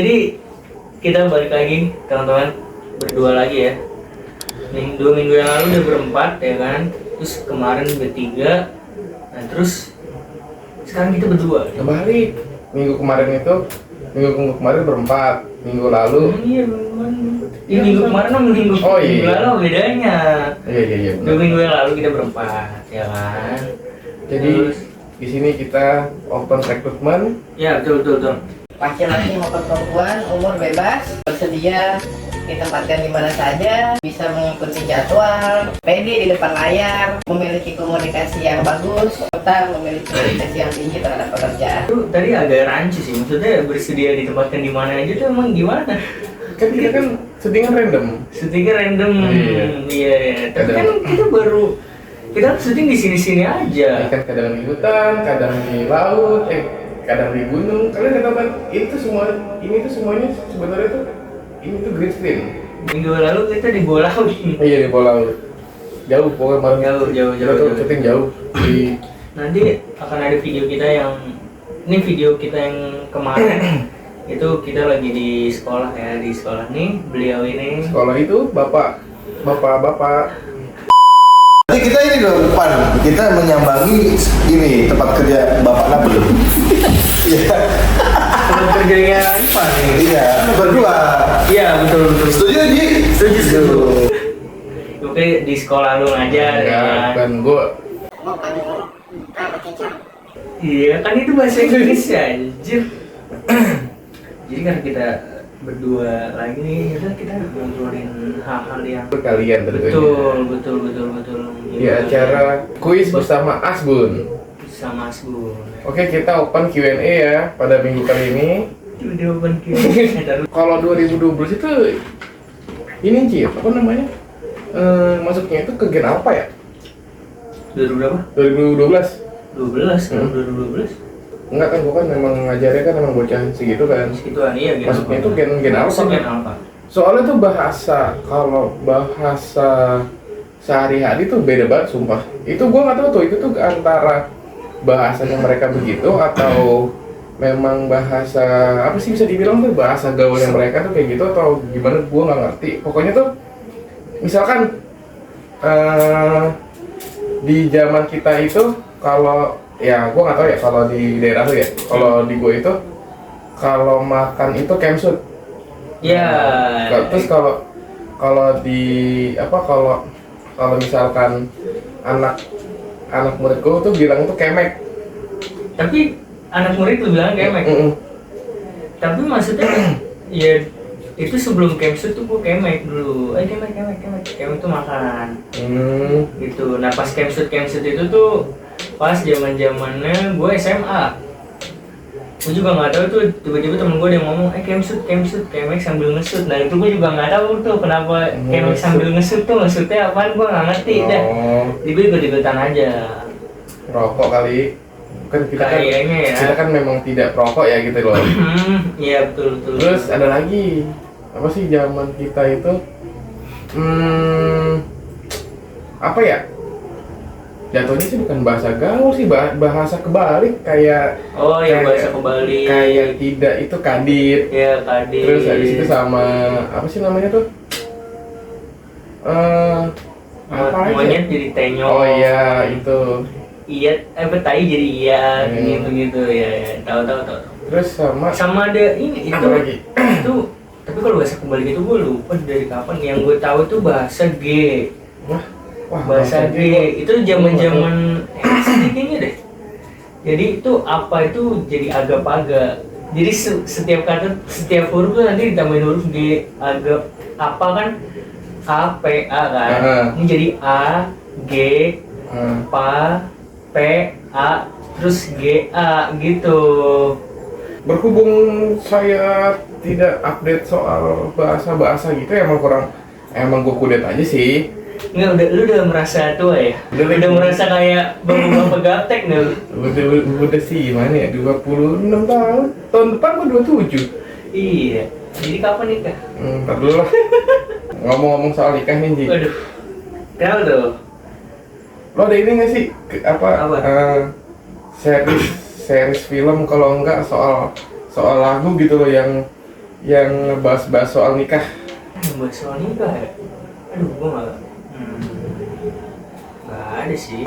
Jadi kita balik lagi teman-teman, berdua lagi ya. 2 minggu yang lalu udah berempat ya kan. Terus kemarin bertiga. Nah terus sekarang kita berdua. Kembali minggu kemarin berempat. Minggu lalu Iya minggu kemarin sama minggu lalu bedanya. Iya. 2 minggu yang lalu kita berempat ya kan. Jadi di sini kita open recruitment. Ya betul. Laki-laki maupun perempuan, umur bebas, bersedia ditempatkan di mana saja, bisa mengikuti jadwal, pede di depan layar, memiliki komunikasi yang bagus, serta memiliki komunikasi yang tinggi terhadap pekerjaan. Itu tadi agak rancu sih, maksudnya bersedia ditempatkan di mana aja tuh emang gimana? Kan kita kan syutingan random. Syutingnya random, iya. Tapi kan kita syuting di sini-sini aja. Kan kadang di hutan, kadang di laut, kadang di gunung. Kalian tahu kan ini tuh semuanya sebenarnya tuh ini tuh green screen. Minggu lalu kita di Bolau. Iya di Bolau. Jauh pokoknya malam. Jauh. Syuting jauh. Nanti akan ada video kita yang video kita yang kemarin. Itu kita lagi di sekolah ya, di sekolah nih beliau ini. Sekolah itu bapak. Nanti kita ini dong depan, kita menyambangi ini tempat kerja Bapak Nabil. Iya. Tempat kerjanya Ivan nih. Iya, berdua. Iya betul. Setuju Ji? Setuju. Oke di sekolah lu ngajar ya. Kan gua. Iya kan itu bahasa Indonesia anjir. Jadi kan kita berdua lagi nih, udah kita ngobrolin hal-hal yang Kalian tentunya. betul. Di acara kuis bersama Asbun. Sama Asbun. Oke, kita open Q&A ya pada minggu kali ini. Udah open Q&A. Kalau 2012 itu ini Ci, apa namanya? Masuknya itu ke gen apa ya? 2000 berapa? 2012. 12 kan 2012. Enggak kan, gua kan memang ngajarnya kan memang bocah segitu kan. Segituan iya gitu. Masuknya itu gen apa? Gen apa? Soalnya tuh kalau bahasa sehari-hari tuh beda banget sumpah. Itu gua nggak tahu tuh, itu tuh antara bahasanya mereka begitu atau memang bahasa apa sih bisa dibilang tuh bahasa gaulnya mereka tuh kayak gitu atau gimana, gua nggak ngerti. Pokoknya tuh misalkan di zaman kita itu kalau ya gua nggak tahu ya kalau di daerah lu ya, kalau di gua itu kalau makan itu kemsut. Ya. Terus kalau di apa kalau misalkan anak muridku tuh bilang itu kemek. Tapi anak murid lu bilang kemek. Tapi maksudnya ya itu sebelum kemsut tuh gua kemek dulu. Kemek tuh makan. Gitu. Nah pas kemsut itu tuh pas zamannya gue SMA. Gue juga nggak tahu tuh, tiba-tiba temen gue ada yang ngomong kemsut kemek sambil ngesut. Nah itu gue juga nggak tahu tuh kenapa kemek sambil ngesut tuh maksudnya apaan, gue nggak ngerti dah. Jadi gue ikut-ikutan aja. Rokok kali kan Kayaknya ya. kita kan memang tidak perokok ya gitu loh. Iya betul. Terus ada lagi apa sih zaman kita itu apa ya, jatuhnya sih bukan bahasa gaul sih, bahasa kebalik kayak bahasa kebalik kayak tidak itu kadit ya kadit. Terus habis itu sama apa sih namanya tuh apa monyet aja? jadi tenyok. Oh iya itu. Iya tai jadi iya gitu ya tahu. Terus sama ada ini itu lagi? itu tapi kalau bahasa kebalik itu gue lupa dari kapan. Yang gue tahu itu bahasa G. Wah, bahasa G itu zaman kayaknya deh. Jadi itu apa itu jadi agak-agak. Jadi setiap kata, setiap huruf tuh nanti ditambahin huruf G. Agak apa kan A P A kan. Ini jadi A G P P A terus G A gitu. Berhubung saya tidak update soal bahasa gitu, emang gue kudet aja sih. Enggak, lu udah merasa tua ya? Udah merasa kayak bapak gaptek nih. Udah sih gimana ya, 26 tahun. Tahun depan gue 27. Iya. Jadi kapan nikah? Ntar dulu lah. Ngomong-ngomong soal nikah nih Ji. Waduh. Kenapa tuh? Lo ada ini nggak sih series film kalau enggak soal lagu gitu loh yang yang bahas-bahas soal nikah. Bahas soal nikah ya? Aduh, gue nggak ada sih.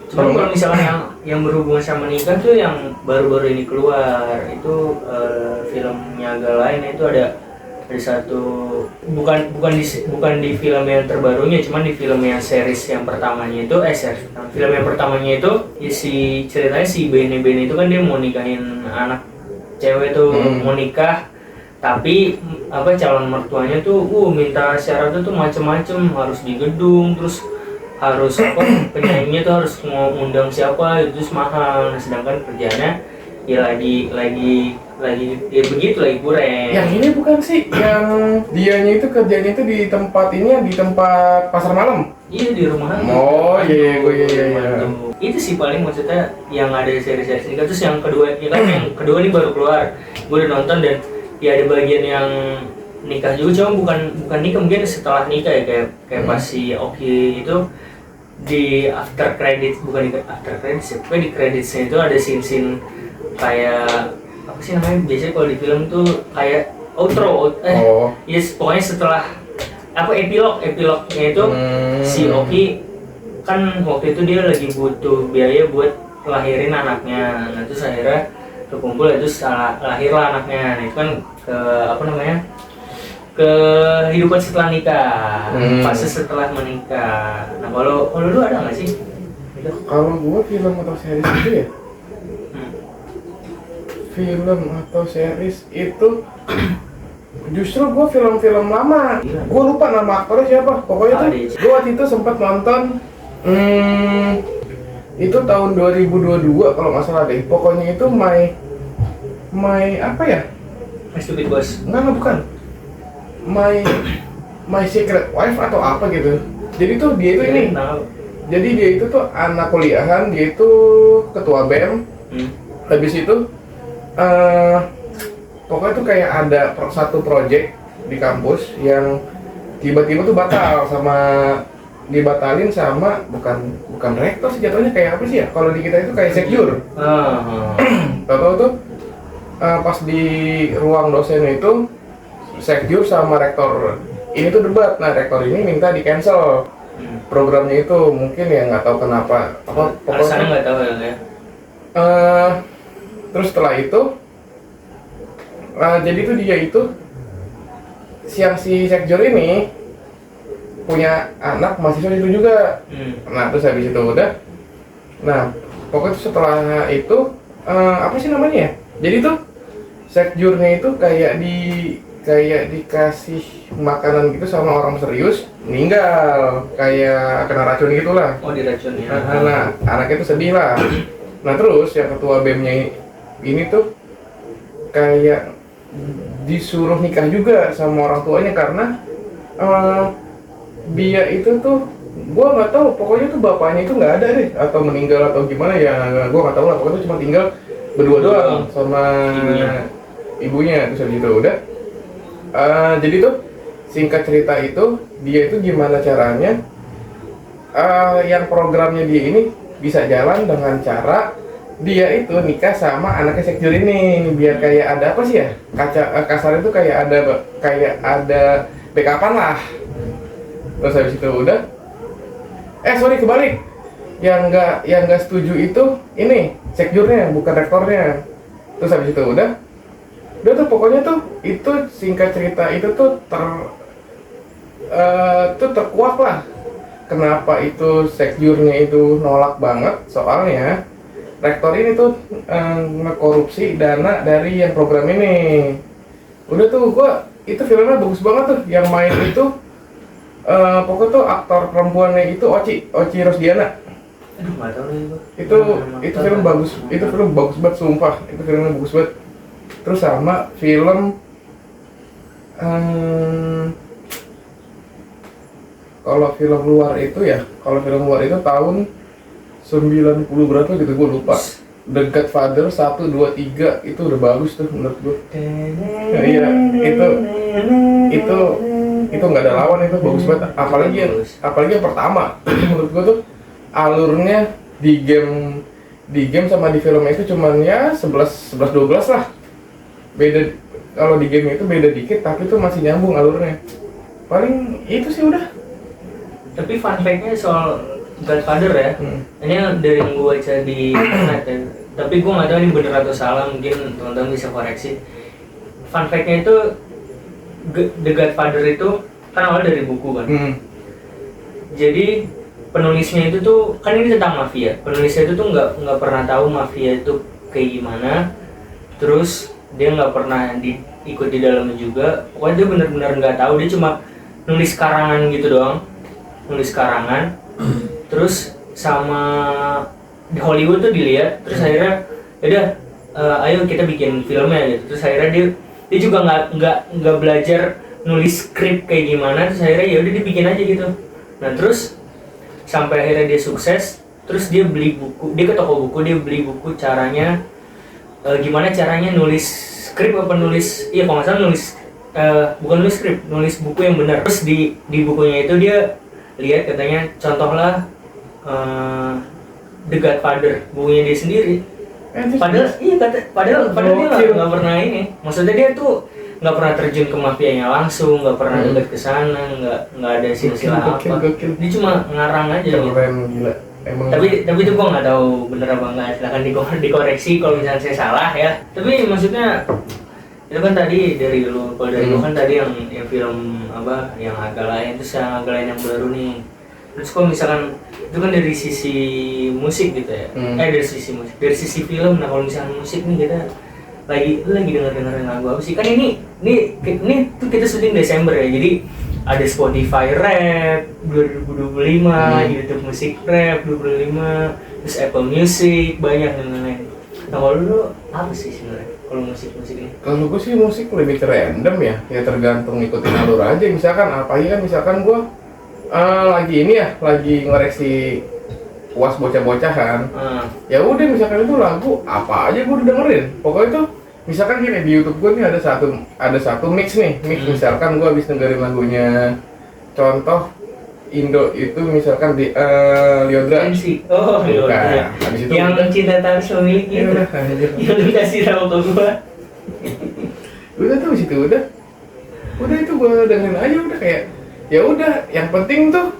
Cuma kalau misalkan yang berhubungan sama nikah tuh yang baru-baru ini keluar itu filmnya agak lain, itu ada satu, bukan di film yang terbarunya, cuman di film yang series yang pertamanya itu film yang pertamanya itu ceritanya si Bene itu kan dia mau nikahin anak cewek tuh, mau nikah, tapi calon mertuanya tuh minta syaratnya tuh macem-macem, harus di gedung, terus harus penyanyinya tuh harus mau undang siapa, itu mahal. Nah, sedangkan kerjanya ya lagi ya begitu, lagi kurang. Yang ini bukan sih, yang dianya itu kerjanya itu di tempat pasar malam. Iya, di rumah. Oh iya. Itu sih paling maksudnya yang ada seri-seri nikah. Terus yang kedua, ya kan yang kedua ini baru keluar, gue udah nonton, dan ya ada bagian yang nikah juga, cuma bukan nikah, mungkin setelah nikah ya, kayak pas si Oki itu di after credit, bukan di after credit sih, tapi di creditsnya itu ada scene kayak apa sih namanya, biasanya kalau di film tuh kayak outro, yes, pokoknya setelah epilognya itu si Oki kan waktu itu dia lagi butuh biaya buat lahirin anaknya. Nah terus akhirnya kekumpul, itu lahirlah anaknya. Nah itu kan kehidupan setelah nikah, fase setelah menikah. Nah kalau lu ada nggak sih? Kalau gua film atau series itu ya, film atau series itu justru gua film-film lama. Gua lupa nama aktornya siapa. Pokoknya tuh gua waktu itu sempat nonton itu tahun 2022 kalau nggak salah deh. Pokoknya itu my apa ya? My Stupid Boss. Enggak, bukan. My Secret Wife atau apa gitu. Jadi tuh dia itu ini. Jadi dia itu tuh anak kuliahan, dia itu ketua BEM. Habis itu pokoknya tuh kayak ada satu project di kampus yang tiba-tiba tuh dibatalin sama bukan rektor sih jatuhnya, kayak apa sih ya? Kalau di kita itu kayak sekjur. Tahu tuh pas di ruang dosen itu sekjur sama rektor ini tuh debat. Nah rektor ini minta di cancel programnya itu, mungkin ya nggak tahu kenapa. Alasannya nggak tahu ya. Terus setelah itu jadi tuh dia itu si sekjur ini punya anak mahasiswa itu juga. Nah terus habis itu udah, nah pokoknya setelah itu apa sih namanya ya, jadi tuh sekjurnya itu kayak dikasih makanan gitu sama orang serius, meninggal, kayak kena racun gitulah. Oh, diracun ya. Nah anaknya tuh sedih lah. Nah terus yang ketua BEM-nya ini tuh kayak disuruh nikah juga sama orang tuanya, karena dia itu tuh gua nggak tahu, pokoknya tuh bapaknya itu nggak ada deh, atau meninggal atau gimana ya, gua nggak tahu lah. Pokoknya tuh cuma tinggal berdua doang sama ibunya. Terus habis itu udah jadi tuh singkat cerita itu dia itu gimana caranya yang programnya dia ini bisa jalan dengan cara dia itu nikah sama anaknya sekjur ini, biar kayak ada apa sih ya, kasar itu kayak ada backupan lah. Terus habis itu udah kebalik, yang nggak setuju itu ini sekjurnya, bukan rektornya. Terus habis itu udah tuh pokoknya tuh itu singkat cerita itu tuh terkuak lah kenapa itu sekjurnya itu nolak banget, soalnya rektor ini tuh ngekorupsi dana dari yang program ini. Udah tuh itu filmnya bagus banget tuh, yang main itu pokoknya tuh aktor perempuannya itu Oci Rosdiana. Aduh, nggak tahu nih. Itu film bagus, itu film bagus banget, sumpah. Itu filmnya bagus banget. Terus sama film kalau film luar itu tahun 90 berapa gitu, gue lupa. The Godfather 1, 2, 3 itu udah bagus tuh menurut gue. Nah, iya, itu nggak ada lawan, itu bagus banget. Apalagi yang pertama, itu menurut gue tuh alurnya di game sama di film itu cuman ya 11-12 lah. Beda kalau di game itu beda dikit tapi itu masih nyambung alurnya. Paling itu sih udah. Tapi fun fact-nya soal Godfather ya, ini dari yang gue baca di internet ya. Tapi gue nggak tahu ini bener atau salah, mungkin teman-teman bisa koreksi. Fun fact-nya itu The Godfather itu kan awal dari buku kan. Jadi penulisnya itu tuh kan ini tentang mafia. Penulisnya itu tuh nggak pernah tahu mafia itu kayak gimana. Terus dia nggak pernah ikut di dalamnya juga. Pokoknya dia benar-benar nggak tahu. Dia cuma nulis karangan gitu doang. Nulis karangan. Terus sama di Hollywood tuh dilihat. Terus akhirnya yaudah ayo kita bikin filmnya gitu. Terus akhirnya dia juga nggak belajar nulis skrip kayak gimana. Terus akhirnya ya udah dibikin aja gitu. Nah terus sampai akhirnya dia sukses. Terus dia beli buku. Dia ke toko buku. Dia beli buku caranya gimana caranya nulis skrip apa nulis. Iya kalau nggak salah nulis bukan nulis skrip, nulis buku yang benar. Terus di bukunya itu dia lihat katanya contohlah The Godfather, bukunya dia sendiri. Padahal iya padahal dia nggak pernah ini. Maksudnya dia tuh nggak pernah terjun ke mafianya langsung, nggak pernah dekat ke sana, nggak ada silsilah apa. Dia cuma ngarang aja gitu. Keren gila. Emang. Tapi itu gua nggak tahu bener apa enggak. Silahkan dikoreksi kalau misalnya saya salah ya. Tapi maksudnya itu kan tadi dari lu, kalau dari lu kan tadi yang film apa yang agak lain, terus yang agak lain yang baru nih. Terus kalau misalkan itu kan dari sisi musik gitu ya, dari sisi musik, dari sisi film. Nah kalau misalkan musik nih kita lagi dengerin lagu apa sih? Kan ini tuh kita syuting Desember ya, jadi ada Spotify Rap 2025, YouTube Musik Rap 2025, terus Apple Music banyak dan lain-lain. Nah kalau lu apa sih sebenarnya kalau musik ini? Kalau gue sih musik lebih ke random ya tergantung ikutin alur aja. Misalkan apa ya, misalkan gue lagi ngoreksi UAS bocah-bocah kan. Ya udah misalkan itu lagu apa aja gue udah dengerin. Pokoknya itu misalkan gini di YouTube gue nih ada satu mix. Misalkan gue habis dengerin lagunya contoh Indo itu misalkan di Lyodra. Oh, Lyodra. Habis itu yang udah, cinta tak harus memiliki itu. Yang dikasih tahu ke gue. Udah tuh di situ udah itu gue dengerin aja udah kayak ya udah yang penting tuh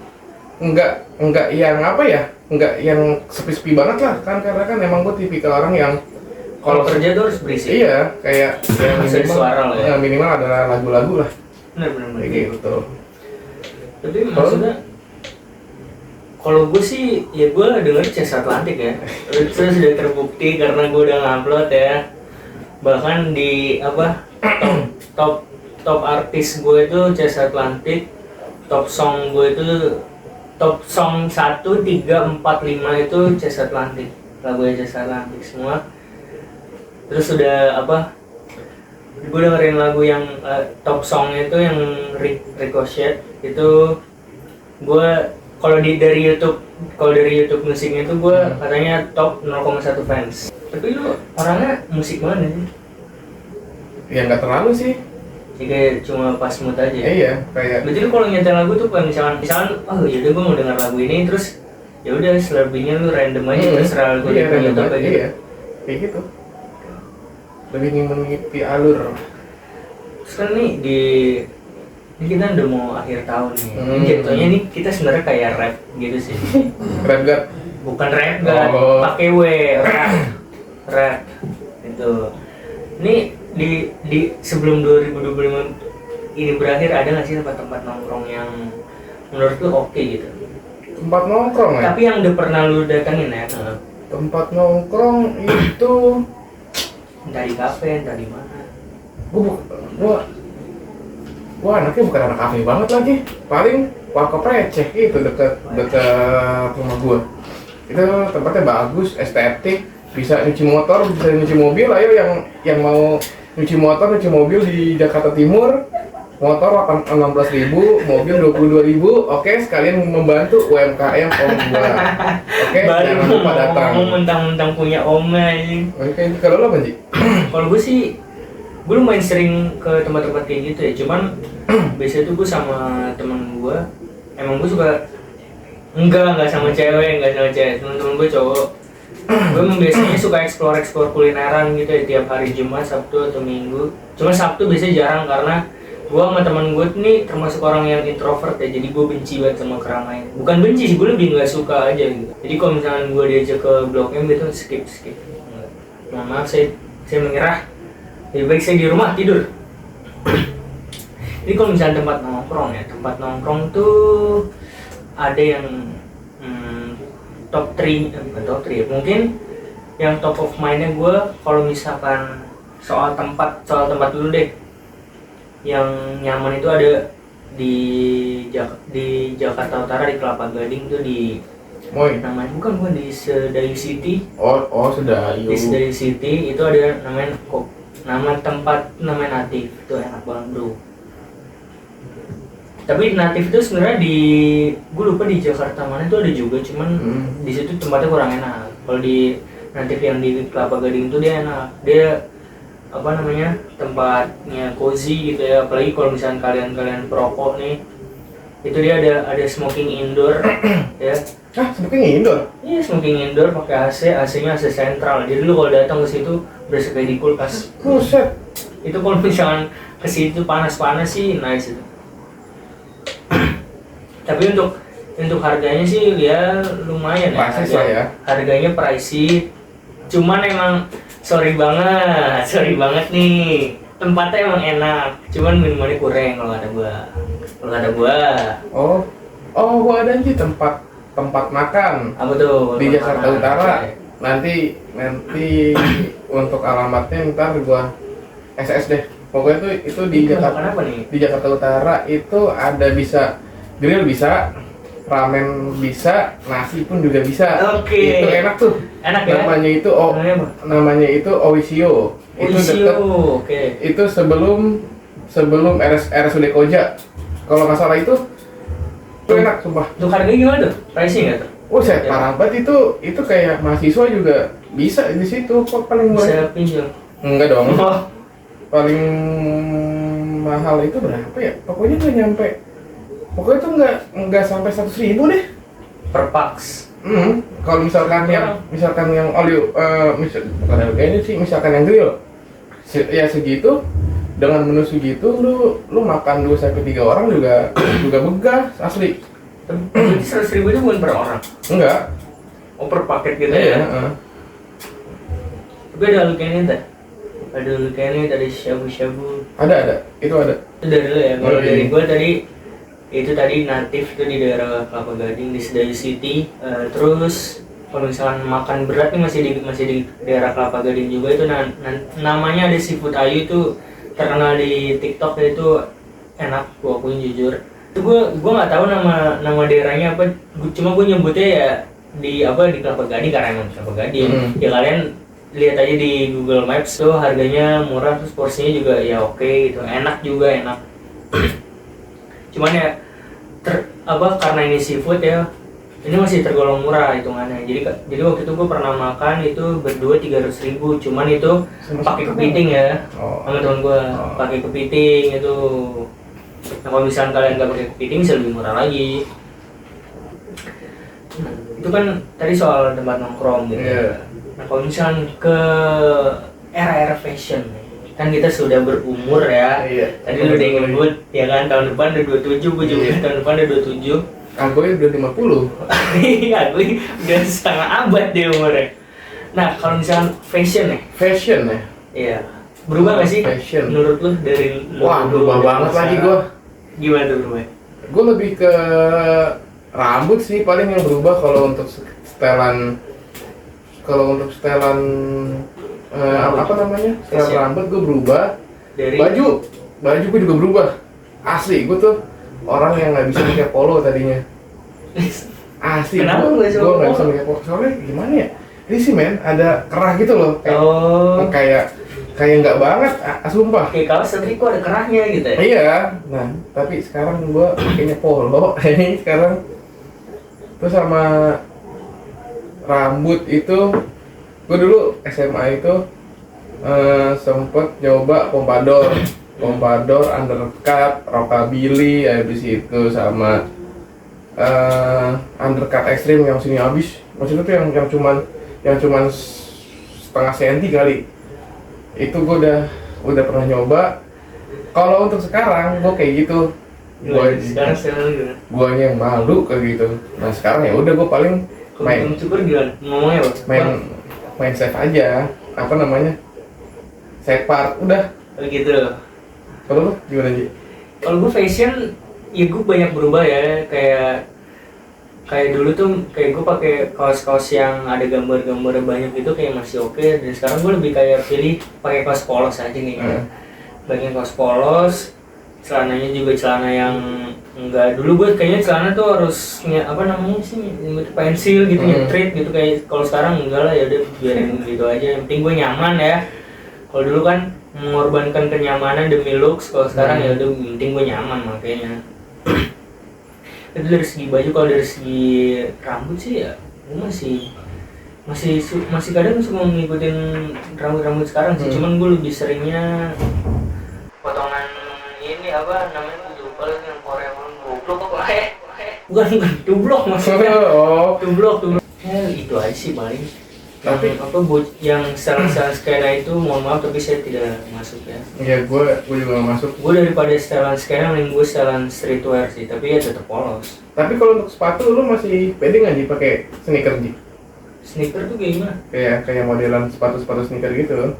enggak yang apa ya, enggak yang sepi-sepi banget lah kan, karena kan emang gue tipikal orang yang kalau kerja tuh harus berisik. Iya, kayak yang bisa suara lah ya. Yang minimal adalah lagu-lagu lah. Benar. Kayak gitu. Tapi maksudnya kalau gue sih ya gue denger Chess Atlantic ya. Itu sudah terbukti karena gue udah ngupload ya. Bahkan di apa top artis gue itu Chess Atlantic. Top song gue itu top song 1, 3, 4, 5 itu Chess Atlantic. Lagunya Chess Atlantic semua. Terus udah apa? Gue dengerin lagu yang top songnya itu yang Ricochet itu gue kalau dari YouTube musiknya itu gue katanya top 0,1 fans. Tapi lu orangnya musik mana sih? Ya nggak terlalu sih. Ya, kayak cuma pas mood aja. Iya, kayak. Berarti lu kalau nyetel lagu tuh misalkan oh yaudah gue mau denger lagu ini terus ya udah selebihnya lu random aja terserah lagu Iya, di YouTube kayak gitu. Iya, kayak gitu. Lebih mengikuti alur. Terus kan nih ini kita udah mau akhir tahun nih. Ini jatuhnya nih kita sebenarnya kayak rap gitu sih. Rap God. Bukan rap God, pakai W, rap. Itu. Ini di sebelum 2025 ini berakhir ada nggak sih tempat-tempat nongkrong yang menurut lu oke gitu? Tempat nongkrong ya? Tapi yang udah pernah lu datengin ya? Tempat nongkrong itu Dari kafe, dari mana? Gua anaknya bukan anak kafe banget lagi. Paling warkop receh itu dekat rumah gua. Itu tempatnya bagus, estetik, bisa nyuci motor, bisa nyuci mobil. Ayo yang mau nyuci motor, nyuci mobil di Jakarta Timur, motor 16.000, mobil 22.000. Oke, sekalian membantu UMKM om gua. Oke, jangan lupa datang. Mentang-mentang punya om aja. Oke, kalau lo apa sih? Kalau gue sih, gue lumayan sering ke tempat-tempat kayak gitu ya. Cuman biasanya tuh gue sama temen gue, emang gue suka enggak sama cewek, temen-temen gue cowok. Gue biasanya suka explore kulineran gitu ya tiap hari Jumat, Sabtu atau Minggu. Cuma Sabtu biasanya jarang karena gue sama teman gue nih termasuk orang yang introvert ya, jadi gue benci banget sama keramaian. Bukan benci sih, gue lebih nggak suka aja gitu. Jadi kalau misalnya gue diajak ke Blok M gitu skip. Mohon maaf, saya menyerah. Lebih baik saya di rumah tidur. Jadi kalau misalnya tempat nongkrong tuh ada yang top 3, bukan top 3 ya. Mungkin yang top of mind-nya gue kalau misalkan soal tempat dulu deh. Yang nyaman itu ada di Jakarta Utara, di Kelapa Gading tuh di Moy. namanya bukan di Sedayu City. Oh Sedayu. Di Sedayu City itu ada nama tempat namanya Natif, itu enak banget bro. Tapi Natif itu sebenarnya gue lupa di Jakarta mana itu ada juga, cuman di situ tempatnya kurang enak. Kalau di Natif yang di Kelapa Gading itu dia enak, dia tempatnya cozy gitu ya. Apalagi kalau misalnya kalian perokok nih, itu dia ada smoking indoor ya. Smoking indoor? Iya, smoking indoor pakai AC-nya AC sentral. Jadi lu kalau datang ke situ berasa kayak di kulkas. Buset. Itu kalau misalkan ke situ panas-panas sih nice itu. Tapi untuk harganya sih ya lumayan ya. Pasti lah ya. Harganya pricey. Cuman emang sorry banget nih. Tempatnya emang enak. Cuman minumannya kurang kalau ada gua. Oh, gua ada sih tempat makan Apa tuh? di Jakarta Makan. Utara. Oke. Nanti untuk alamatnya ntar gua SS deh. Pokoknya itu di Jakarta. Makan apa nih? Di Jakarta Utara itu ada bisa grill, bisa ramen, bisa nasi pun juga bisa. Oke. Itu enak tuh. Enak ya? Namanya itu Owisio. Itu deket. Oke. Itu sebelum RSUD Koja. Kalau nggak salah itu enak sumpah. Untuk harganya gimana tuh? Pricing nggak tuh? Saya Ya. parah banget itu kayak mahasiswa juga bisa di situ. Kok paling murah? Bisa pinjam. Enggak dong. Oh, Paling mahal itu berapa ya? Pokoknya nggak nyampe. Pokoknya itu nggak sampai 100.000 deh. per pax. Kalau misalkan yang bukan harganya sih, misalkan yang grill, ya segitu, dengan menu segitu, lu makan 2-3 orang juga begah asli. Jadi 100.000 itu bukan per orang. Enggak. Oh, per paket gitu Iya. ya. Tapi ada lukiannya tak? Ada lukiannya, ada shabu-shabu. Ada, itu ada. Itu dari lo ya. Kalau Iya. dari gue tadi Natif tuh di daerah Kelapa Gading di Sedayu City. Terus kalau misalkan makan berat nih masih di daerah Kelapa Gading juga itu namanya ada Seafood Ayu itu terkenal di TikTok ya, itu enak, gue akuin jujur. Itu gue nggak tahu nama daerahnya apa. Cuma gue nyebutnya ya di Kelapa Gading karena emang Kelapa Gading. Ya kalian lihat aja di Google Maps tuh, harganya murah, terus porsinya juga ya oke gitu, enak juga, enak. Cuman ya karena ini seafood ya, ini masih tergolong murah hitungannya. Jadi waktu itu gue pernah makan itu berdua 300.000, cuman itu pakai kepiting ya. Sama temen gue pakai kepiting itu. Nah, kalau misalnya kalian nggak pakai kepiting bisa lebih murah lagi. Nah, itu kan tadi soal tempat nongkrong gitu. Iya. Nah, kalau misalnya ke era-era fashion, kan kita sudah berumur ya. Iya. Tadi lu udah nyebut ya kan, tahun depan udah 27, gue juga tahun depan udah 27. Aku udah 50. Iya, gue udah setengah abad deh umurnya. Nah, kalau misalnya fashion ya, iya, berubah nggak sih? Fashion. Menurut lu dari lu Wah, dulu berubah dari banget sekarang? lagi gua. Gimana tuh berubah? Gue lebih ke rambut sih paling yang berubah. Kalau untuk setelan apa namanya, setelan Fashion. rambut gue berubah. Dari Baju gue juga berubah. Asli, gue tuh orang yang nggak bisa pakai polo tadinya. Asli, Kenapa gue nggak bisa nggak pakai bisa polo? pakai polo. Soalnya gimana ya? Ini sih men, ada kerah gitu loh. Kayak nggak banget, sumpah. kayak kaos tapi kok ada kerahnya gitu ya? Iya, nah tapi sekarang gue pakainya polo. Ini sekarang terus sama rambut itu, gue dulu SMA itu sempet nyoba pompadour, undercut, rockabilly, habis itu sama undercut ekstrim yang sini habis. Maksudnya tuh yang cuman yang cuman setengah senti kali. Itu gue udah pernah nyoba. Kalau untuk sekarang gue kayak gitu, sekarang guanya yang malu kayak gitu. Nah sekarang ya udah gue paling main cukur gimana ngomongnya apa? main save aja, apa namanya, save part udah. Gitu. Kalau lu gimana Ji? Kalau gue fashion, ya gue banyak berubah ya. Kayak dulu tuh kayak gue pakai kaos-kaos yang ada gambar-gambar banyak gitu kayak masih oke. Dan sekarang gue lebih kayak pilih pakai kaos polos aja nih. Banyak kaos polos, celananya juga celana yang enggak, dulu gue kayaknya celana tuh harus apa namanya sih, pensil gitu, nyetrit gitu. Kayak kalau sekarang enggak lah, ya udah biarin gitu aja. Yang penting gue nyaman ya. Kalau dulu kan mengorbankan kenyamanan demi looks, kalau sekarang ya udah penting gue nyaman makanya. Itu dari segi baju. Kalau dari segi rambut sih ya gue masih kadang suka ngikutin rambut sekarang sih. Cuman gue lebih seringnya potongan ini apa namanya, tuh lupa lagi yang Korea, goblok apa ya? Bukan dublok maksudnya. Dublok. Ya itu aja sih paling. Tapi apa yang style skena itu, mohon maaf tapi saya tidak masuk ya. Iya, gue juga gak masuk. Gue daripada style skena, mending gue style streetwear sih, tapi ya tetap polos. Tapi kalau untuk sepatu lu masih pede nggak Ji pakai sneaker Ji? Sneaker tuh kayak gimana? Kayak modelan sepatu sneaker gitu.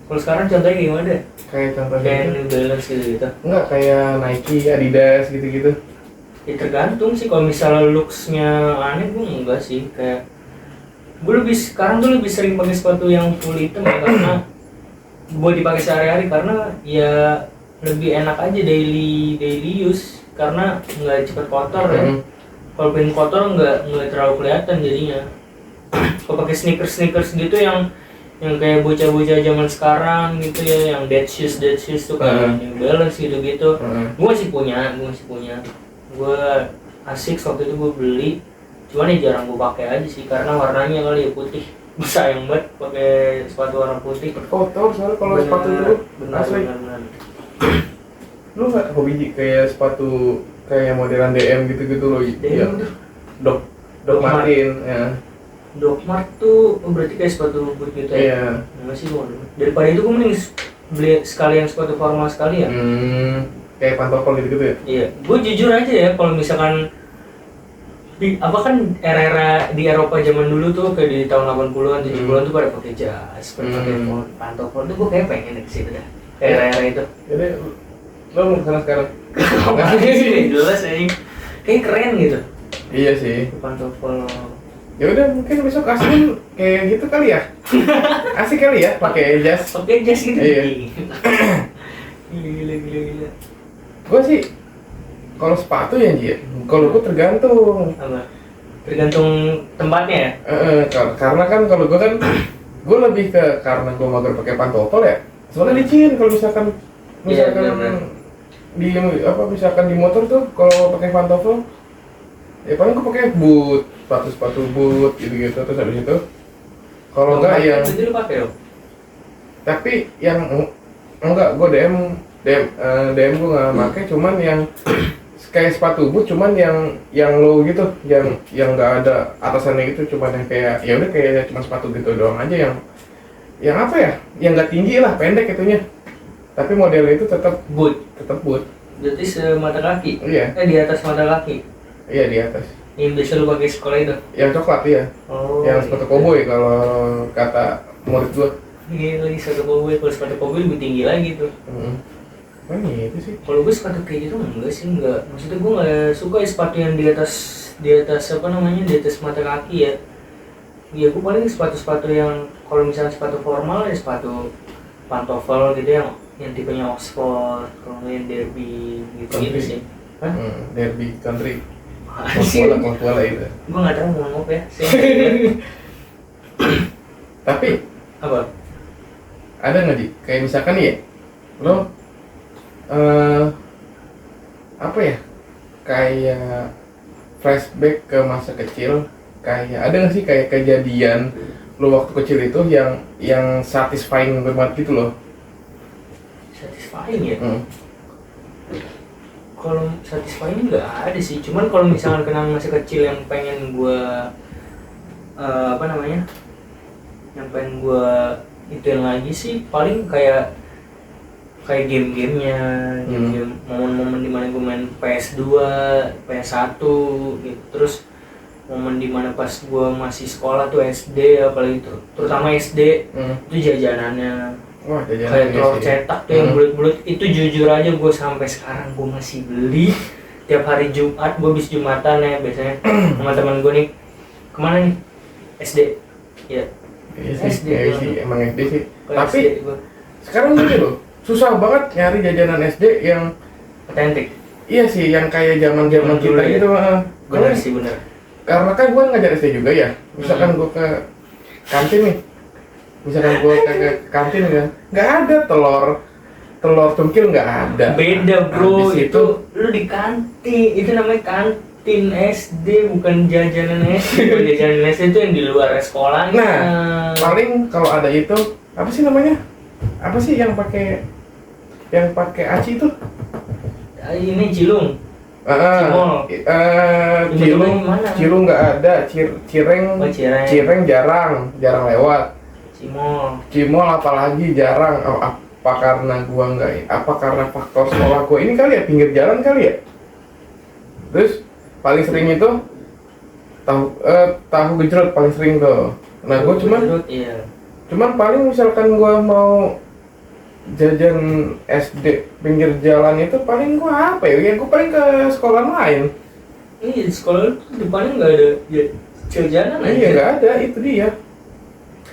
Kalau sekarang contohnya gimana? Kayak contohnya Kayak gitu. New Balance gitu. Enggak, kayak Nike, Adidas gitu-gitu. Ya tergantung sih, kalau misalnya looks-nya aneh gue enggak sih. Kayak gue sekarang tuh lebih sering pakai sepatu yang full hitam ya, karena buat dipakai sehari-hari, karena ya lebih enak aja daily use, karena nggak cepet kotor ya. Kalau pengen kotor nggak terlalu kelihatan jadinya. Kalau pakai sneakers gitu yang kayak bocah-bocah zaman sekarang gitu ya, yang dead shoes tuh kayak New Balance gitu. Gue masih punya. Gue asik waktu itu gue beli, cuman ya jarang gue pakai aja sih, karena warnanya kali ya putih. Sayang banget pakai sepatu warna putih. Kotor soalnya kalau sepatu itu asli. Benar. Lu nggak hobi Ji kayak sepatu kayak modelan DM gitu loh? Iya. Doc Martin ya. Doc Mart tuh berarti kayak sepatu boot gitu ya? Iya. Enggak sih gue. Daripada itu gue mending beli sekali yang sepatu formal sekali ya. Kayak pantofel gitu ya? Iya. Gue jujur aja ya, kalau misalkan apa kan era-era di Eropa zaman dulu tuh kayak di tahun 80-an, 70-an tuh pada pakai jas, pada pakai pantofel tuh, gue kayak pengen ke situ dah. Era-era itu. Jadi lo mau kesana sekarang? Nggak sih, jelas anjing. Kayak keren gitu. Iya sih. Pantofel. Ya udah, mungkin besok Asmin kayak gitu kali ya. Asik kali ya pakai jas. Pakai jas gitu. Iya. Gila. Gue sih kalau sepatu ya Ji, kalau gue tergantung. Apa? Tergantung tempatnya ya? Karena kan kalau gue kan gue lebih ke, karena gue mager pakai pantofel ya. Soalnya licin kalau misalkan Iya, misalkan di motor tuh kalau pakai pantofel ya paling gue pakai boot, sepatu boot gitu terus habis itu kalau enggak yang itu lu pakai dong. tapi yang enggak, gue DM gue nggak pakai, cuman yang kayak sepatu boot, cuman yang low gitu, yang nggak ada atasannya gitu, cuman yang kayak ya udah kayak cuma sepatu gitu doang aja, yang apa ya, yang nggak tinggi lah, pendek itunya, tapi modelnya itu tetap boot. Berarti semata kaki? Iya. Di atas mata kaki? Iya, di atas. Yang biasa lu pakai sekolah itu? Yang coklat ya. Oh. Yang sepatu koboi kalau kata murid gua. Iya, lagi sepatu koboi. Kalau sepatu koboi lebih tinggi lagi tuh. Itu sih. Kalau gue sepatu kayak gitu enggak sih, enggak. Maksudnya gue nggak suka ya sepatu yang di atas apa namanya, di atas mata kaki ya. Ya gue paling sepatu yang kalau misalnya sepatu formal ya sepatu pantofel gitu yang tipenya Oxford, kalau yang derby gitu sih. Hah? Derby country. Kuala itu. Gue nggak tahu ngomong apa ya. Tapi apa? Ada nggak Di? Kayak misalkan ya, lo apa ya? Kayak flashback ke masa kecil. Kayak ada nggak sih kayak kejadian lo waktu kecil itu yang satisfying banget gitu loh? Satisfying ya? Kalau satisfying nggak ada sih, cuman kalau misalkan kenang masa kecil yang pengen gue apa namanya yang pengen gue ituin lagi sih paling kayak game-gamenya, game-game momen-momen dimana gue main PS2, PS1 gitu. Terus momen dimana pas gue masih sekolah tuh SD, apalagi terutama SD itu jajanannya. Wah, Kayak telur cetak tuh yang bulat-bulat itu jujur aja gue sampai sekarang gue masih beli tiap hari Jumat. Gue habis Jumatan ya biasanya sama teman gue nih, kemana nih? SD ya. Iya sih, SD iya sih, emang SD sih. Ke Tapi SD gua. sekarang gini loh, susah banget nyari jajanan SD yang Otentik. iya sih, yang kayak zaman Zaman kita dulu ya? gitu. Bener sih bener. Karena kan gue ngajar SD juga ya. Misalkan gue ke kantin nih, misalkan gue ke kantin kan, nggak ada telur tungkil, nggak ada. Beda bro, Habis itu lu di kantin, itu namanya kantin SD, bukan jajanan SD. Kalau jajanan SD itu yang di luar sekolahnya. Nah, paling kalau ada itu apa sih namanya? Apa sih yang pakai aci itu? Ini Cilung. Cimol. Cilung, Gimana? Cilung nggak ada, Cireng, Oh, Cireng. Cireng jarang lewat. Cimol apalagi jarang. Oh, apa karena gua nggak? Apa karena faktor sekolah gua ini kali ya, pinggir jalan kali ya? Terus paling sering itu tahu gejrot paling sering tuh. Nah, gua Iya. cuman paling misalkan gua mau jajan SD pinggir jalan itu paling gua apa ya? Gua paling ke sekolah lain. Iya, di sekolah lu depannya nggak ada ya, jajanan aja. Iya nggak ada, itu dia.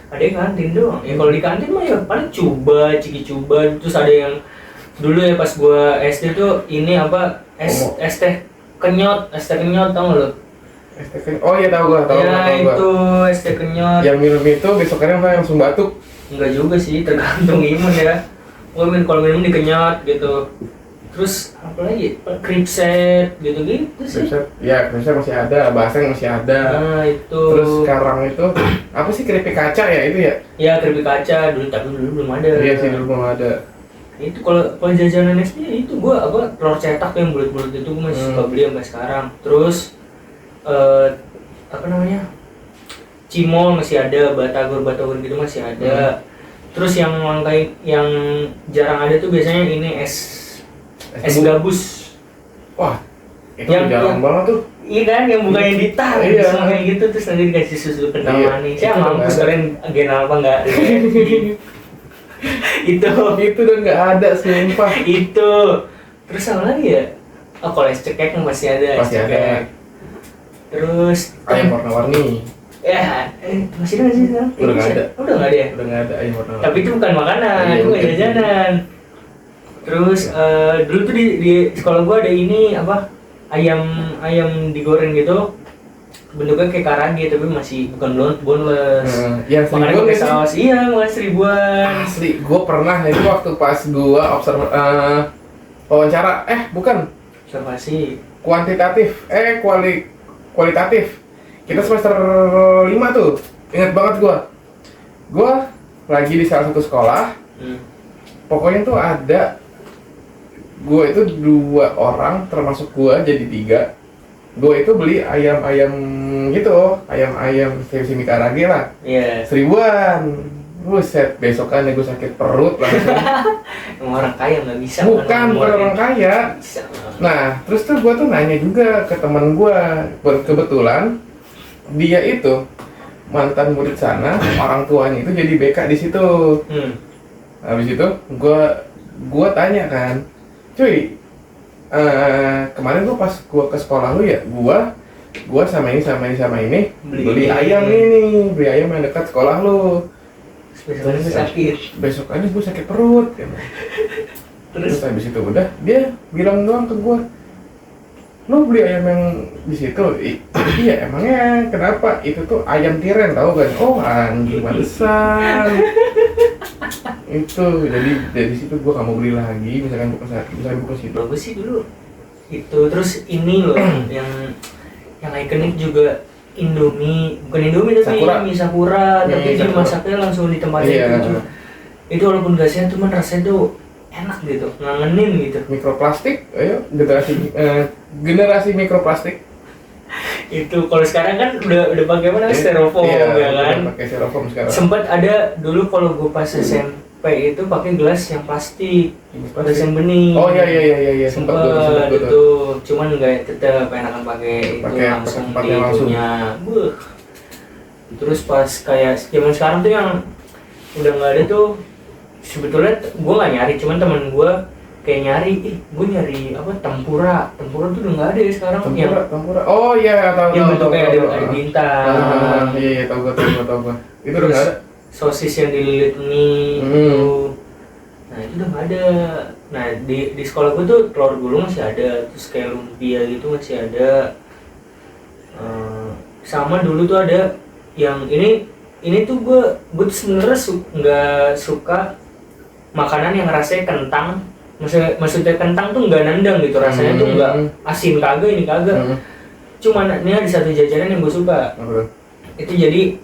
Ada yang kantin doang. Ya kalau di kantin mah ya paling ciki coba. Terus ada yang dulu ya pas gua SD tuh ini apa es teh kenyot tau nggak lo? Oh iya tahu gua. Ya itu es teh kenyot. Yang minum itu besokannya langsung batuk. Enggak juga sih, tergantung imun ya. Kalau minum dikenyot gitu. Terus apa lagi? Kripset gitu-gitu sih. Ya, kripset masih ada, baseng masih ada. Nah itu. Terus sekarang itu apa sih, keripik kaca ya itu ya? Ya keripik kaca dulu, tapi dulu belum ada. Iya sih, dulu belum ada. Itu kalau jajanan SD itu gua apa telur cetak yang bulat-bulat itu gua masih suka beli sampai sekarang. Terus apa namanya? Cimol masih ada, batagor gitu masih ada. Terus yang jarang ada tuh biasanya ini es gabus. Wah, itu Yang- jarang banget tuh. Iya kan, yang bukanya di tas, Iya. sama kayak gitu, terus nanti dikasih susu kental Iya, manis. itu Ya nggak mampus ada. kalian gen apa enggak? Itu Itu udah nggak ada, sumpah. itu. Terus apa lagi ya? Oh, kalau es cekek masih ada. Masih es ada. cekek. Terus Ayam warna-warni. ya masih ada nggak sih sekarang? Udah nggak ada. Udah nggak ada ya? Udah nggak ada ayam warna-warni. Tapi itu bukan makanan, Iya, itu nggak bukan. jajanan. Terus dulu tuh di sekolah gua ada ini apa ayam digoreng gitu, bentuknya kayak karage tapi masih bukan boneless. Yang Makanya seribuan pakai itu saus, iya mas ribuan. asli, gue pernah itu waktu pas gue wawancara, bukan Observasi. kuantitatif, kualitatif. Kita semester 5 tuh, ingat banget gue lagi di salah satu sekolah. Pokoknya tuh ada, gue itu 2 orang termasuk gue jadi 3. Gue itu beli ayam gitu, ayam semi karage lah, Iya. 1000-an. Buset, besokannya gue sakit perut langsung. Emang orang kaya nggak bisa. Bukan orang kaya. Bisa. Nah, terus tuh gue tuh nanya juga ke teman gue, kebetulan dia itu mantan murid sana, orang tuanya itu jadi BK di situ. Habis itu gue tanya kan, cuy, kemarin gue pas gue ke sekolah lu ya, gue sama ini beli ayam ini, beli ayam yang dekat sekolah lu. Besoknya sakit. Besokannya gue sakit perut. Terus habis itu udah dia bilang doang ke gue, lo beli ayam yang di situ? Iya, emangnya kenapa? Itu tuh ayam tiren, tahu kan? Oh anjing, pantesan. Itu jadi dari situ gue gak mau beli lagi. Misalkan gue ke situ. Bagus sih dulu. Itu terus ini loh yang ikonik juga Indomie, bukan Indomie tapi Sakura. mie Sakura, tapi dia Sakura. masaknya langsung di tempatnya Iya. itu. Itu walaupun gak sehat cuman rasanya tuh enak gitu, ngangenin gitu. Mikroplastik, ayo generasi mikroplastik. Itu kalau sekarang kan udah pakai mana styrofoam Iya, ya kan. udah pakai styrofoam sekarang. Sempat ada dulu kalau gue pas SMP itu pakai gelas yang plastik, gelas yang bening. Oh iya, sempat Sempat gue itu, cuman nggak tetap enakan pakai itu Pakai langsung di pakai langsung. itunya. Buh. Terus pas kayak zaman sekarang tuh yang udah nggak ada tuh, sebetulnya gue nggak nyari, cuman temen gue kayak nyari, gue nyari apa tempura tuh udah nggak ada ya sekarang. Tempura. Oh iya, tahu. Yang bentuknya ada bintang. Iya, tahu gue. Itu udah nggak ada. Sosis yang dililit mie gitu. Nah itu udah nggak ada. Nah di sekolah gue tuh telur gulung masih ada, terus kayak lumpia gitu masih ada. Sama dulu tuh ada yang ini tuh gue tuh sebenarnya nggak suka makanan yang rasanya kentang. Maksudnya kentang tuh nggak nendang gitu, rasanya tuh nggak asin kagak, ini kagak. Cuman ini ada satu jajanan yang gue suka. Itu jadi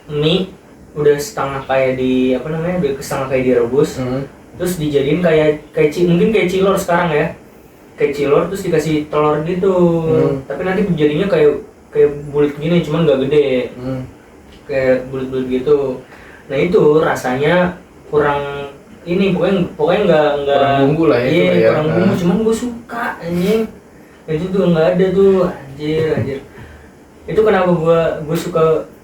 mie udah setengah kayak di apa namanya, udah setengah kayak direbus, terus dijadiin kayak mungkin kayak cilor sekarang ya, kayak cilor terus dikasih telur gitu. Tapi nanti jadinya kayak bulat gini, cuman nggak gede, kayak bulat-bulat gitu. Nah itu rasanya kurang ini, pokoknya nggak kurang bumbu lah ya. Iya, itu ya. kurang bumbu, cuman gue suka anjing. Itu tuh nggak ada tuh, anjir. Itu kenapa gue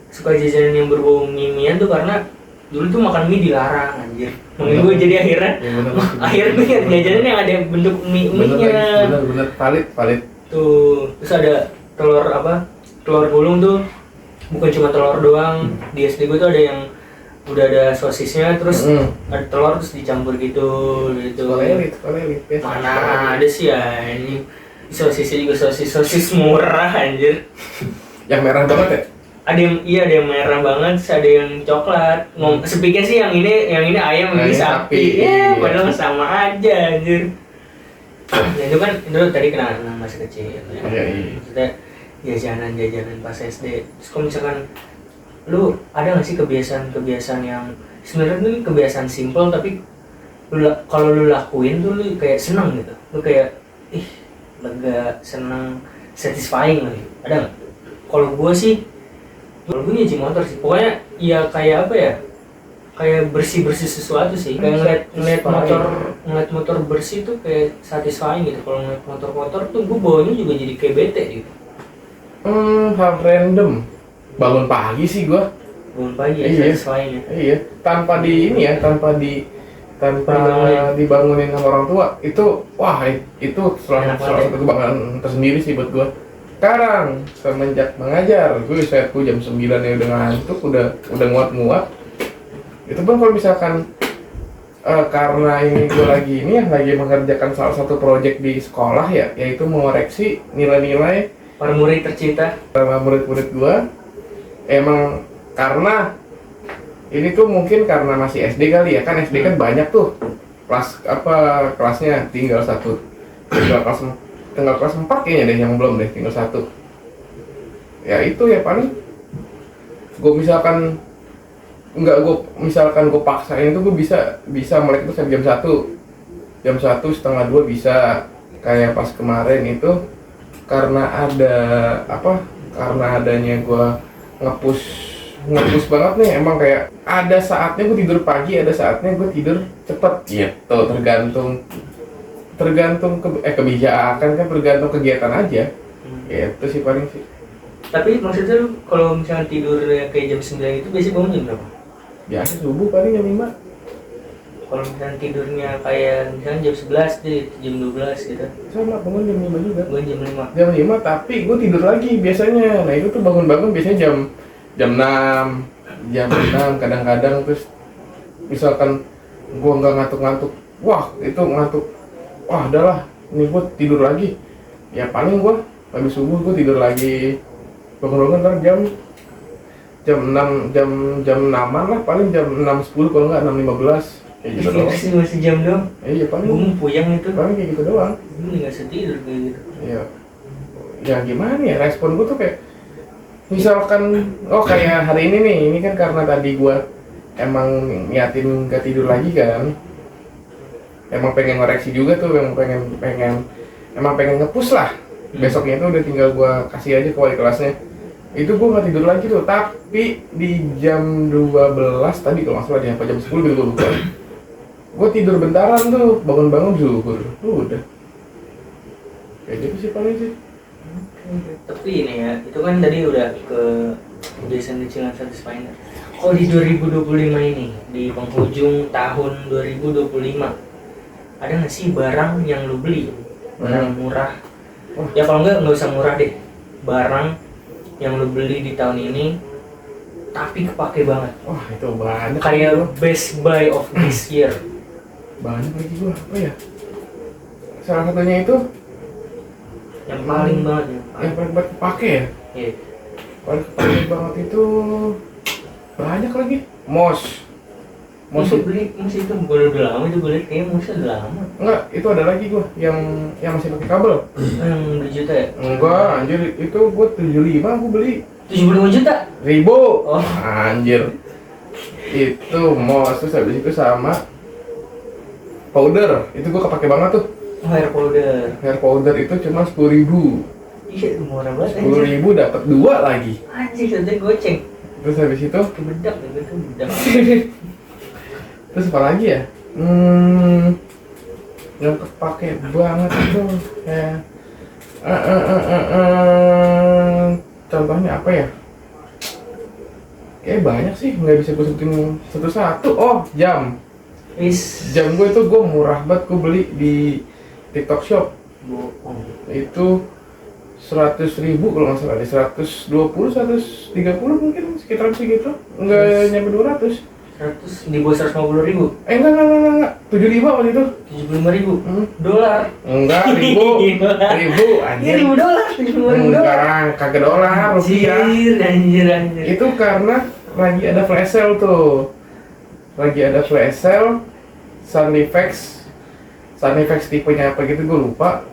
suka jajanan yang berbau mie-mian tuh, karena dulu tuh makan mie dilarang anjir. Mungkin gue jadi akhirnya akhirnya gue nyari jajanan yang ada bentuk mie-nya. Bener, valid. Tuh, terus ada telur gulung tuh bukan cuma telur doang. Di SD gue tuh ada yang udah ada sosisnya, terus ada telur terus dicampur gitu. Sekolah elit ya. Mana ada sih ya ini sosisnya juga sosis murah anjir. Yang merah banget ya? Ada yang merah banget, terus ada yang coklat. Sepiknya sih yang ini ayam, ini sapi. Ya, padahal sama aja anjir. Ya itu kan itu tadi kenangan masa kecil ya. Iya. Maksudnya jajanan pas SD. Terus kalau misalkan lu ada nggak sih kebiasaan yang sebenarnya ini kebiasaan simpel tapi kalau lu lakuin tuh lu kayak seneng gitu, lu kayak lega, seneng, satisfying lagi, ada nggak? Kalau gue nyuci motor sih, pokoknya ya kayak apa ya, kayak bersih sesuatu sih, kayak ngeliat motor bersih tuh kayak satisfying gitu. Kalau ngeliat motor kotor tuh gue bawanya juga jadi kayak bete gitu. Hal random. Bangun pagi sih gua. Bangun pagi ya, Iya. satisfying ya. Iya, tanpa dibangunin sama orang tua. Itu salah satu kebanggaan tersendiri sih buat gua. Sekarang semenjak mengajar, gue jam 9 ya udah ngantuk, udah nguat-nguat. Itu pun kalau misalkan karena ini gue lagi mengerjakan salah satu proyek di sekolah ya, yaitu mengoreksi nilai-nilai Para murid tercinta. sama murid-murid gue. Emang karena ini tuh mungkin karena masih SD kali ya, kan SD kan banyak tuh kelasnya tinggal kelas 4 kayaknya deh yang belum deh, tinggal 1. Ya itu ya paling gue misalkan gue paksain itu gue bisa melek itu sampai jam 1 setengah 2 bisa. Kayak pas kemarin itu karena adanya gue ngepush banget nih, emang kayak ada saatnya gue tidur pagi, ada saatnya gue tidur cepet gitu, tergantung kebijakan kan, tergantung kegiatan aja. Itu sih paling sih. Tapi maksudnya lu kalau misalnya tidur kayak jam 9 itu biasanya bangun jam berapa? Biasa subuh paling jam 5. Kalau misalnya tidurnya kayak misalnya jam 11 deh, jam 12 gitu. Sama, bangun jam 5 juga. Bangun jam 5. Jam 5 tapi gue tidur lagi biasanya. Nah itu tuh bangun biasanya jam 6 kadang-kadang. Terus misalkan gue nggak ngantuk-ngantuk, adalah ini gue tidur lagi. Ya paling gue habis subuh gue tidur lagi, bangun ntar jam 6-an lah, paling jam 6.10 kalau nggak 6.15 kayak gitu doang. Masih jam doang. Iya paling. Gue mau puyeng itu. Paling kayak gitu doang. Gue nggak setidur kayak gitu. Iya. Ya gimana ya, respon gue tuh kayak misalkan kayak hari ini nih, ini kan karena tadi gue emang niatin gak tidur lagi kan, emang pengen ngoreksi juga tuh, emang pengen nge-push lah Besoknya itu udah tinggal gue kasih aja ke wali kelasnya. Itu gue nggak tidur lagi tuh, tapi di jam 12 tadi kalau nggak salah di apa jam 10 gitu gue lupa. Gue tidur bentaran tuh, bangun-bangun zuhur, udah. Kayak gitu sih paling sih. Tapi ini ya, itu kan tadi udah ke kebiasaan kecilan satisfier. Oh di 2025 ini, di penghujung tahun 2025, ada nggak sih barang yang lu beli? Barang murah. Ya kalau nggak usah murah deh. Barang yang lu beli di tahun ini, tapi kepake banget. Wah itu banyak. Kayak best buy of this year. Banyak lagi gua, apa ya? Salah satunya itu Yang paling banget ya. yang paling banget kepake ya. Iya. Paling kepake banget itu banyak lagi. Mos Masih itu udah lama itu gue liat kayaknya masih udah lama. enggak, itu ada lagi gua yang masih pakai kabel. Yang berjuta ya? Enggak, anjir itu gua 75 gua beli 75 juta? ribu. Oh. Anjir. Itu mos, terus habis itu sama powder. Itu gua kepake banget tuh. Hair powder. Hair powder itu cuma 10.000. Iya murah banget 10.000 dapat 2 lagi. Anjir nanti goceng. Terus habis itu Kebedak gitu bedak. terus apa lagi ya? Yang kepake banget itu ya. Contohnya apa ya? Kayak banyak sih, nggak bisa gue sebutin satu-satu. Oh, jam. Jam gue itu gue murah banget, gue beli di TikTok Shop. Bohong. Itu 100.000 kalau nggak salah, di 120, 130 mungkin sekitaran segitu, nggak nyampe 200. 100 di bawah 150.000. Enggak, 75 waktu itu. 75.000 dolar. Enggak, ribu anjir. Ini $1.000, $75.000. Enggak, kagak dolar, rupiah. Anjir. Itu karena lagi ada flash sale tuh. Lagi ada flash sale Sunnyfax tipenya apa gitu gue lupa.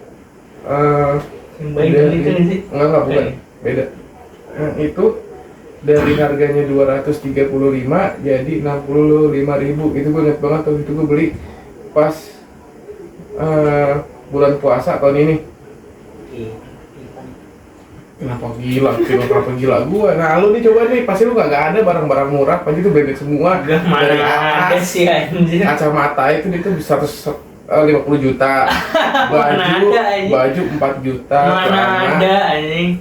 Yang baik beli kan sih? Enggak, bukan. Beda. Itu dari harganya 235 jadi 65.000. Itu gue inget banget tuh, itu gue beli pas bulan puasa tahun ini. Kenapa gila gua? Nah lu nih coba nih, pasti lu gak ada barang-barang murah, pasti itu branded semua. Dari Mana ada atas, sih anjir. kacamata itu bisa 150 juta, baju 4 juta, Mana ada anjing.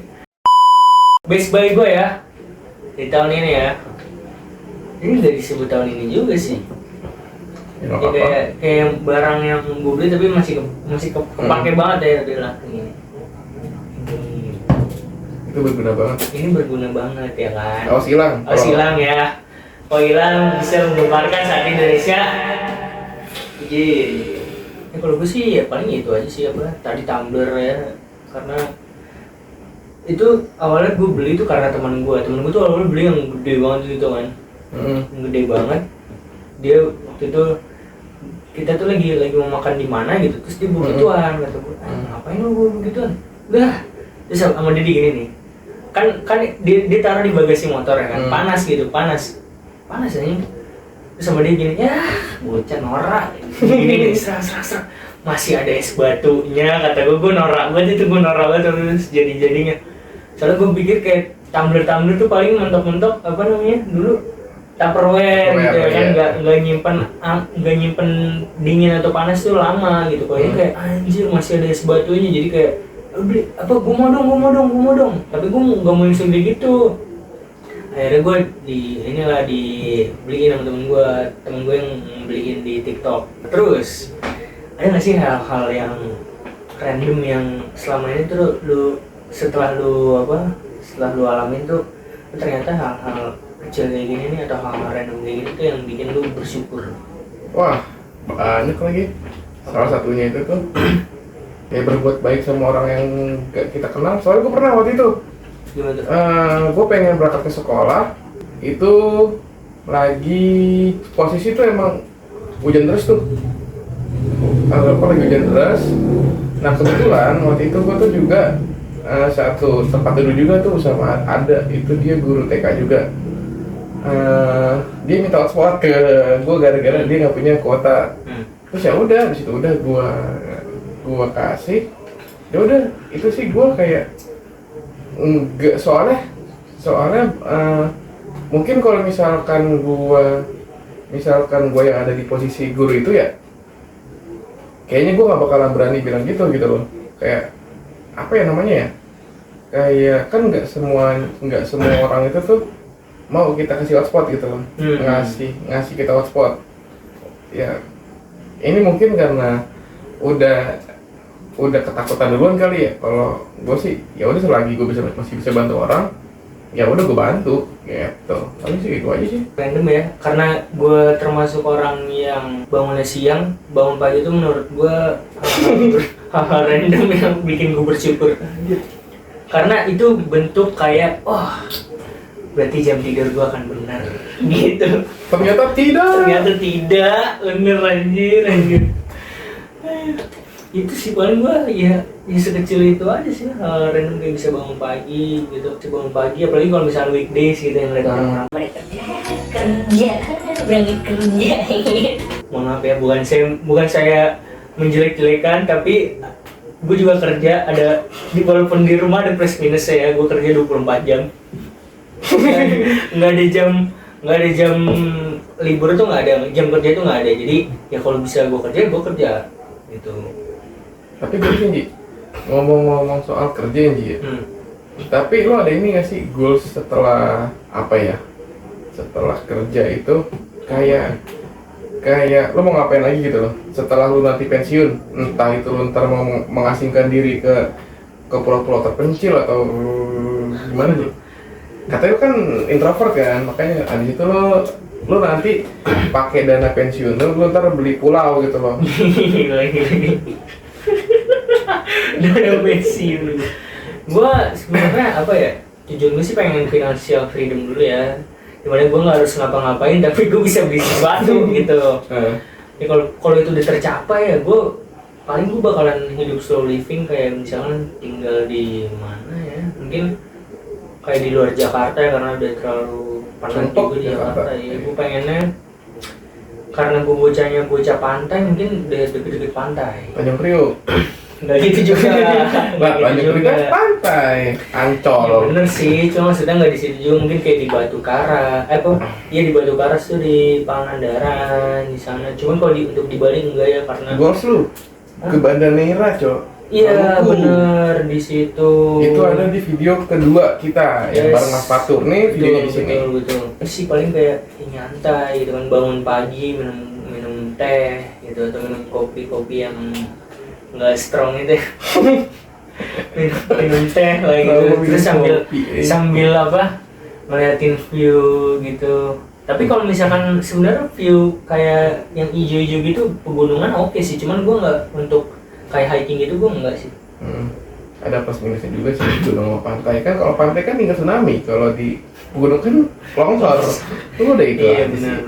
Best buy gue ya di tahun ini ya. Ini gak disebut tahun ini juga sih. Ya, nggak Ya, apa-apa. kayak barang yang gue beli tapi masih kepake banget ya bilang ini. Itu berguna banget. Ini berguna banget ya kan. Oh silang. Silang ya. Oh hilang bisa menggemparkan saat Indonesia. Izin. Ya kalau gue sih ya paling itu aja sih apa tadi tumbler ya, karena itu awalnya gue beli itu karena teman gue tuh awalnya beli yang gede banget gitu kan. Yang gede banget. Dia waktu itu kita tuh lagi mau makan di mana gitu, terus dia bawa gituan, kata gue, ngapain lu bawa begituan? Udah, terus sama Didi gini nih, kan dia taruh di bagasi motor ya kan, panas aja, terus sama dia gini, ya bocah norak, gini serak, masih ada es batunya, kata gue norak banget terus jadinya, soalnya gue pikir kayak tumbler tuh paling mentok apa namanya dulu Tupperware gitu ya kan, nggak nyimpen dingin atau panas tuh lama gitu. Kalau ini kayak anjir masih ada es batunya, jadi kayak beli apa gue mau dong, tapi gue nggak mau yang segede gitu. Akhirnya gue dibeliin sama temen gue yang beliin di TikTok. Terus ada nggak sih hal-hal yang random yang selama ini tuh setelah lu alamin tuh ternyata hal-hal kecil kayak gini nih atau hal-hal random kayak gini tuh yang bikin lu bersyukur? Wah, banyak lagi. Salah satunya itu tuh kayak berbuat baik sama orang yang gak kita kenal. Soalnya gue pernah waktu itu Gimana tuh? gue pengen berangkat ke sekolah. Itu lagi posisi tuh emang hujan deras tuh. Lagi hujan deras. Nah kebetulan waktu itu gue tuh juga satu tempat duduk juga tuh sama ada itu dia guru TK juga. Dia minta hotspot ke gue gara-gara dia nggak punya kuota. Terus ya udah di situ udah gue kasih. ya udah itu sih gue kayak enggak, soalnya mungkin kalau misalkan gue yang ada di posisi guru itu ya kayaknya gue nggak bakalan berani bilang gitu loh. Kayak apa ya namanya ya, kayak kan nggak semua orang itu tuh mau kita kasih hotspot gitu loh. ngasih kita hotspot ya. Ini mungkin karena udah ketakutan duluan kali ya. Kalau gue sih ya udah, selagi gue masih bisa bantu orang ya udah gue bantu gitu. Tapi sih itu aja sih. Random ya, karena gue termasuk orang yang bangunnya siang, bangun pagi itu menurut gue hal-hal random yang bikin gue bersyukur. Karena itu bentuk kayak berarti jam tidur gue akan benar gitu. Ternyata tidak bener, anjir. Itu sih paling gue ya sekecil itu aja sih, hal random kayak bisa bangun pagi gitu. Apalagi kalau misalnya weekdays gitu yang mereka orang Mereka berangkat kerja. mohon maaf ya, bukan saya menjelek-jelekan, tapi gue juga kerja, ada walaupun di rumah ada plus minus saya, gue kerja 24 jam. nggak ada jam libur tuh, nggak ada jam kerja itu nggak ada. Jadi ya kalau bisa gue kerja gitu. Tapi gue sih ngomong-ngomong soal kerja Ji, tapi lo ada ini nggak sih goals setelah apa ya, setelah kerja itu kayak lo mau ngapain lagi gitu loh setelah lo nanti pensiun? Entah itu lo ntar mau mengasingkan diri ke pulau-pulau terpencil atau gimana sih? Katanya lo kan introvert kan, makanya di situ lo nanti pakai dana pensiun lo ntar beli pulau gitu loh. Dana pensiun. Gue sebenarnya apa ya, tujuan gue sih pengen financial freedom dulu ya, dimana gue nggak harus ngapa-ngapain tapi gue bisa beli sesuatu gitu. Ya kalau itu udah tercapai ya gue bakalan hidup slow living, kayak misalkan tinggal di mana ya, mungkin kayak di luar Jakarta ya, karena udah terlalu panas juga di Jakarta ya. Gue pengennya karena gue bocah pantai, mungkin udah deket-deket pantai. Tanjung Priok. Nggak gitu juga. Tanjung Priok kan pantai, Ancol. Ya bener sih, cuma maksudnya nggak di situ juga, mungkin kayak di Batu Karas. Iya di Batu Karas tuh, di Pangandaran di sana. Cuman kalau untuk di Bali enggak ya, karena Goals lu ke Banda Neira, Cok. iya bener di situ. Itu ada di video kedua kita yang bareng Mas Fatur nih, videonya di sini. Betul. Terus sih paling kayak nyantai gitu kan, bangun pagi minum teh gitu, atau minum kopi yang nggak strong itu. minum teh kayak gitu, terus sambil ngeliatin view gitu. Tapi kalau misalkan sebenarnya view kayak yang hijau-hijau gitu pegunungan oke sih, cuman gue nggak untuk kayak hiking gitu, gue enggak sih. Ada plus minusnya juga sih gunung sama pantai kan. Kalau pantai kan tinggal tsunami, kalau di gunung kan longsor. Lu udah itu Iya aja sih. benar.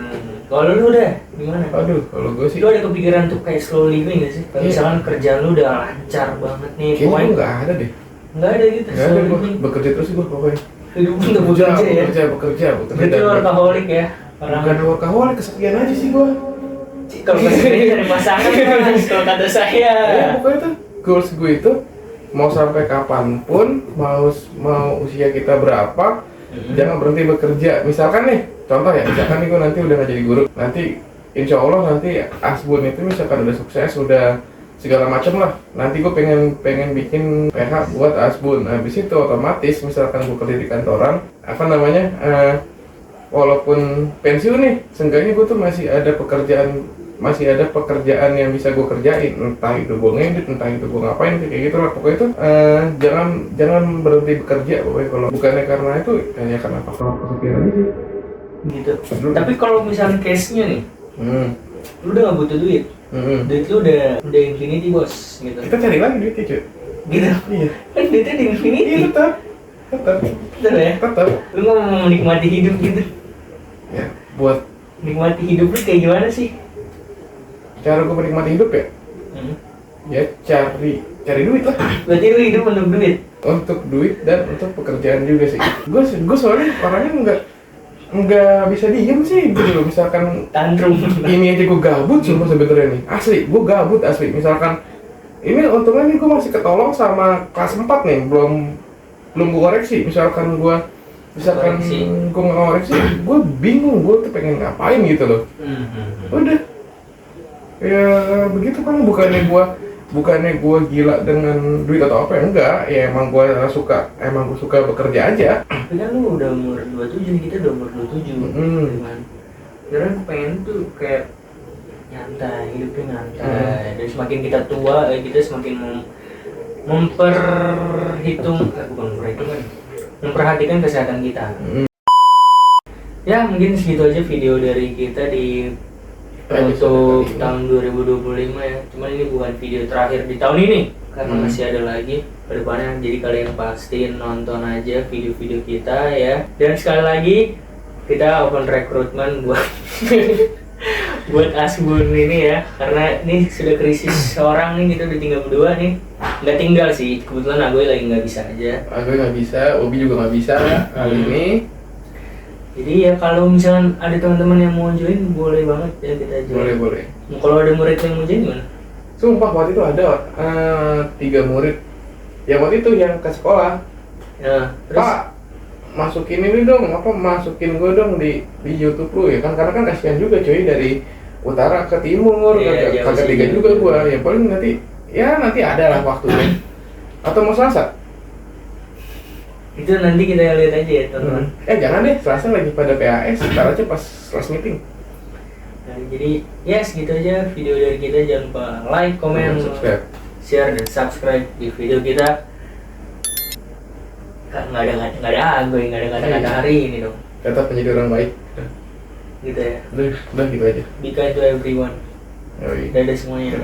Kalau lu udah gimana? Aduh, kalau gue sih Lu ada kepikiran tuh kayak slow living gak sih? Kayak misalkan kerjaan lu udah lancar banget nih, kayaknya gue nggak ada deh. nggak ada gitu. Nggak ada, slow gue living. bekerja terus gue pokoknya. Hidup untuk bekerja ya. Bekerja. Berarti lu workaholic ya? Bukan workaholic, kesepian aja sih gue. Kalau kesepian cari pasangan Mas, kalau kata saya. Ya pokoknya tuh goals gue itu mau sampai kapanpun, mau usia kita berapa, jangan berhenti bekerja. Misalkan nih, contoh ya, misalkan nih gue nanti udah nggak jadi guru, nanti insya Allah nanti Asbun itu misalkan udah sukses, udah segala macam lah, nanti gue pengen bikin PH buat Asbun. Habis itu otomatis misalkan gue kerja di kantoran, walaupun pensiun nih, seenggaknya gue tuh masih ada pekerjaan yang bisa gue kerjain, entah itu gue ngedit, entah itu gue ngapain, kayak gitu lah. Pokoknya itu jangan berhenti bekerja pokoknya. Kalau bukannya karena itu, kayaknya karena faktor kesepian aja sih. Gitu. Tapi kalau misalnya case-nya nih, lu udah nggak butuh duit, duit lu udah infinity bos, gitu. Kita cari lagi duitnya cuy. Gitu. Iya. Kan duitnya di infinity. Iya tetap. Betul ya. Lu nggak mau menikmati hidup gitu. Ya, buat Nikmati hidup lu kayak gimana sih? cara gue menikmati hidup ya, ya cari duit lah. Berarti lu hidup untuk duit. Untuk duit dan untuk pekerjaan juga sih. Gue soalnya orangnya nggak bisa diem sih gitu loh. Misalkan Tantrum. ini aja gue gabut cuma sebenarnya nih, asli gue gabut asli. Misalkan Ini untungnya nih gue masih ketolong sama kelas 4 nih, belum gue koreksi. Misalkan gue nggak koreksi, gue bingung gue tuh pengen ngapain gitu loh. Udah, ya begitu kan. Bukannya gue gila dengan duit atau apa, enggak. Ya emang gue suka bekerja aja. Tapi kan lu udah umur 27, kita udah umur 27 kan. Karena gue pengen tuh kayak nyantai, hidupnya nyantai. Dan semakin kita tua, kita semakin memperhatikan kesehatan kita. Ya mungkin segitu aja video dari kita di untuk tahun 2025 ya. Cuman ini bukan video terakhir di tahun ini karena masih ada lagi ke depannya. Jadi kalian pastiin nonton aja video-video kita ya. Dan sekali lagi kita open recruitment buat buat Asbun ini ya, karena ini sudah krisis seorang nih, kita udah tinggal berdua nih. Nggak tinggal sih, kebetulan Agoy lagi nggak bisa aja. Agoy nggak bisa, Obi juga nggak bisa kali ini. Jadi ya kalau misalnya ada teman-teman yang mau join, boleh banget ya kita join. Boleh. Kalau ada murid yang mau join gimana? Sumpah waktu itu ada 3 murid. Yang waktu itu yang ke sekolah. Ya, terus? Pak, masukin ini dong, masukin gue dong di YouTube lu ya kan, karena kan kasihan juga cuy, dari utara ke timur, kagak tiga juga gue. Ya paling nanti ada lah waktunya. Atau mau Selasa? Itu nanti kita lihat aja ya teman-teman. Jangan deh, Selasa lagi pada PAS, ntar aja pas kelas meeting. Nah, jadi ya segitu aja video dari kita. Jangan lupa like, komen, share, dan subscribe di video kita. Nggak ada kata-kata hari ini dong. Tetap menjadi orang baik. Gitu ya. Udah gitu aja. Be kind to everyone. Yoi. Dadah semuanya.